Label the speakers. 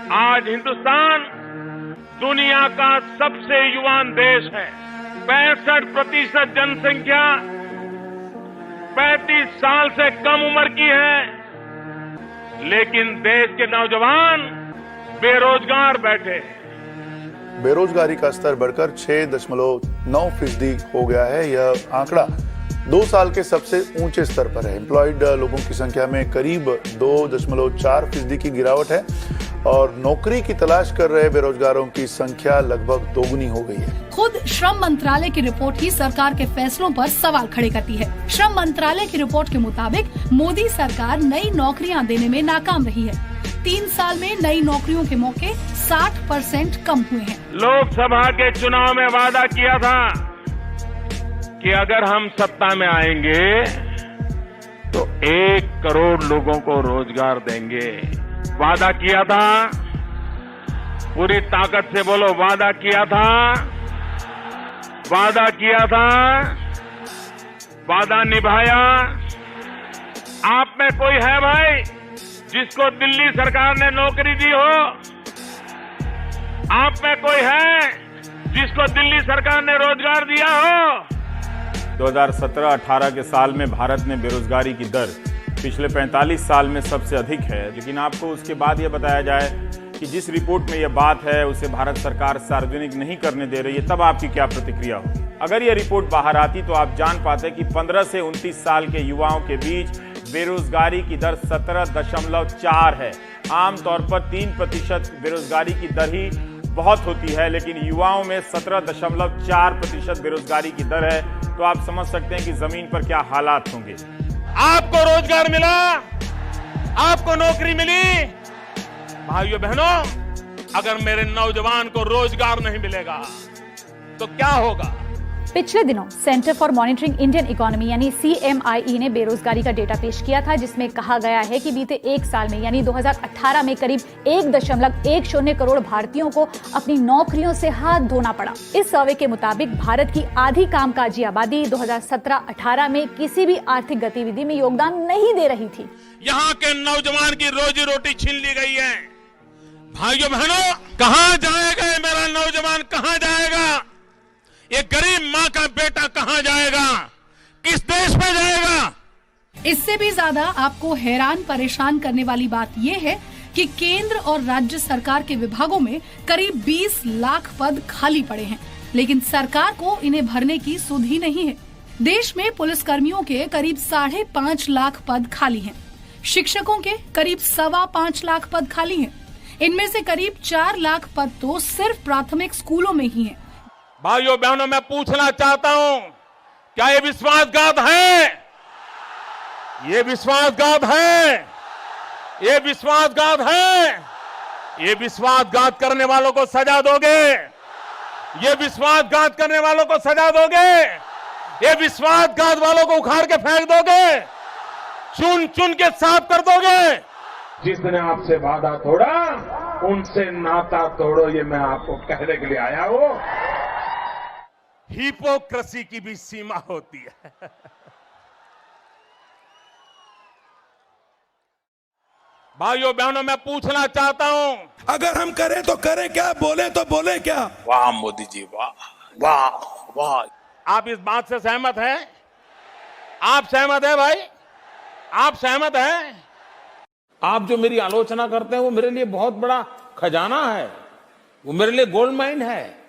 Speaker 1: आज हिंदुस्तान दुनिया का सबसे युवान देश है। 65% जनसंख्या 35 साल से कम उम्र की है, लेकिन देश के नौजवान बेरोजगार बैठे हैं।
Speaker 2: बेरोजगारी का स्तर बढ़कर 6.9% हो गया है। यह आंकड़ा 2 साल के सबसे ऊंचे स्तर पर है। एम्प्लॉयड लोगों की संख्या में करीब 2.4% की गिरावट है और नौकरी की तलाश कर रहे बेरोजगारों की संख्या लगभग दोगुनी हो गई है।
Speaker 3: खुद श्रम मंत्रालय की रिपोर्ट ही सरकार के फैसलों पर सवाल खड़े करती है। श्रम मंत्रालय की रिपोर्ट के मुताबिक मोदी सरकार नई नौकरियां देने में नाकाम रही है। 3 साल में नई नौकरियों के मौके 60% कम हुए हैं।
Speaker 1: लोकसभा के चुनाव में वादा किया था कि अगर हम सत्ता में आएंगे तो 1 करोड़ लोगों को रोजगार देंगे। वादा किया था, पूरी ताकत से बोलो, वादा किया था, वादा किया था, वादा निभाया। आप में कोई है भाई जिसको दिल्ली सरकार ने नौकरी दी हो? आप में कोई है जिसको दिल्ली सरकार ने रोजगार दिया हो?
Speaker 4: 2017-18 के साल में भारत में बेरोजगारी की दर पिछले 45 साल में सबसे अधिक है। लेकिन आपको उसके बाद यह बताया जाए कि जिस रिपोर्ट में यह बात है उसे भारत सरकार सार्वजनिक नहीं करने दे रही है, तब आपकी क्या प्रतिक्रिया होगी? अगर यह रिपोर्ट बाहर आती तो आप जान पाते कि 15 से 29 साल के युवाओं के बीच बेरोजगारी की दर 17.4 है। आमतौर पर 3% बेरोजगारी की दर ही बहुत होती है, लेकिन युवाओं में 17.4% बेरोजगारी की दर है। तो आप समझ सकते हैं कि जमीन पर क्या हालात होंगे।
Speaker 1: आपको रोजगार मिला, आपको नौकरी मिली। भाइयों बहनों, अगर मेरे नौजवान को रोजगार नहीं मिलेगा तो क्या होगा?
Speaker 5: पिछले दिनों centre for monitoring Indian economy यानी CMIE ने बेरोजगारी का डेटा पेश किया था, जिसमें कहा गया है कि बीते 1 साल में यानी 2018 में करीब 1.10 करोड़ भारतीयों को अपनी नौकरियों से हाथ धोना पड़ा। इस सर्वे के मुताबिक भारत की आधी कामकाजी आबादी 2017-18 में किसी भी आर्थिक गतिविधि में योगदान नहीं दे रही थी।
Speaker 1: यहाँ के नौजवान की रोजी रोटी छीन ली गई है। भाइयों बहनों, कहाँ जाएगा मेरा नौजवान? कहाँ जाएगा? ये गरीब माँ का बेटा कहाँ जाएगा? किस देश में जाएगा?
Speaker 3: इससे भी ज्यादा आपको हैरान परेशान करने वाली बात यह है कि केंद्र और राज्य सरकार के विभागों में करीब 20 लाख पद खाली पड़े हैं, लेकिन सरकार को इन्हें भरने की सुध ही नहीं है। देश में पुलिसकर्मियों के करीब 5.5 लाख पद खाली हैं। शिक्षकों के करीब 5.25 लाख पद खाली हैं। इनमें से करीब 4 लाख पद तो सिर्फ प्राथमिक स्कूलों में ही हैं।
Speaker 1: भाइयों बहनों, मैं पूछना चाहता हूं, क्या ये विश्वासघात है? ये विश्वासघात है? ये विश्वासघात है? ये विश्वासघात करने वालों को सजा दोगे? ये विश्वासघात करने वालों को सजा दोगे? ये विश्वासघात वालों को उखाड़ के फेंक दोगे? चुन चुन के साफ कर दोगे? जिसने आपसे वादा तोड़ा उनसे नाता तोड़ो, ये मैं आपको कहने के लिए आया हूं। हिपोक्रेसी की भी सीमा होती है। भाइयों बहनों, मैं पूछना चाहता हूं,
Speaker 6: अगर हम करें तो करें क्या, बोले तो बोले क्या?
Speaker 1: वाह मोदी जी, वाह वाह वाह। आप इस बात से सहमत हैं? आप सहमत हैं भाई? आप सहमत हैं?
Speaker 7: आप जो मेरी आलोचना करते हैं वो मेरे लिए बहुत बड़ा खजाना है, वो मेरे लिए गोल्ड माइन है।